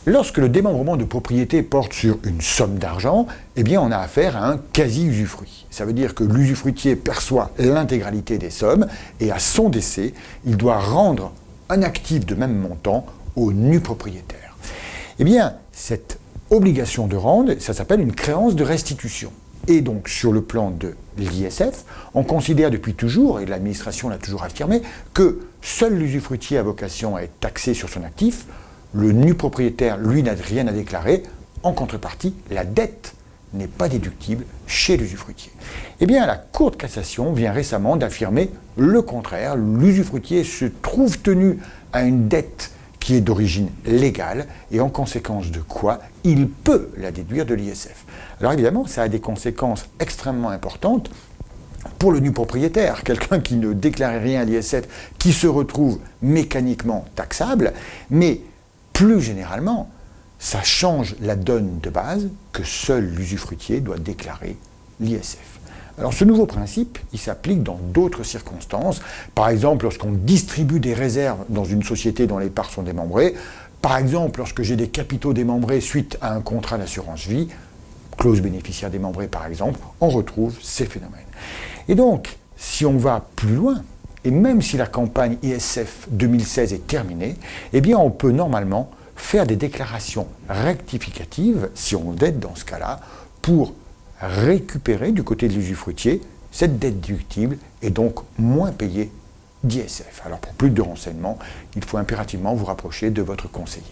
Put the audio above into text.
Lorsque le démembrement de propriété porte sur une somme d'argent, eh bien on a affaire à un quasi-usufruit. Ça veut dire que l'usufruitier perçoit l'intégralité des sommes et à son décès, il doit rendre un actif de même montant au nu propriétaire. Eh bien, cette obligation de rendre, ça s'appelle une créance de restitution. Et donc, sur le plan de l'ISF, on considère depuis toujours, et l'administration l'a toujours affirmé, que seul l'usufruitier a vocation à être taxé sur son actif. Le nu propriétaire, lui, n'a rien à déclarer. En contrepartie, la dette n'est pas déductible chez l'usufruitier. Eh bien, la Cour de cassation vient récemment d'affirmer le contraire. L'usufruitier se trouve tenu à une dette qui est d'origine légale, et en conséquence de quoi il peut la déduire de l'ISF. Alors évidemment, ça a des conséquences extrêmement importantes pour le nu propriétaire, quelqu'un qui ne déclarait rien à l'ISF, qui se retrouve mécaniquement taxable, mais plus généralement, ça change la donne de base que seul l'usufruitier doit déclarer l'ISF. Alors ce nouveau principe, il s'applique dans d'autres circonstances. Par exemple, lorsqu'on distribue des réserves dans une société dont les parts sont démembrées. Par exemple, lorsque j'ai des capitaux démembrés suite à un contrat d'assurance vie, clause bénéficiaire démembrée par exemple, on retrouve ces phénomènes. Et donc, si on va plus loin, et même si la campagne ISF 2016 est terminée, eh bien on peut normalement faire des déclarations rectificatives, si on est dans ce cas-là, pour récupérer du côté de l'usufruitier cette dette déductible et donc moins payer d'ISF. Alors pour plus de renseignements, il faut impérativement vous rapprocher de votre conseiller.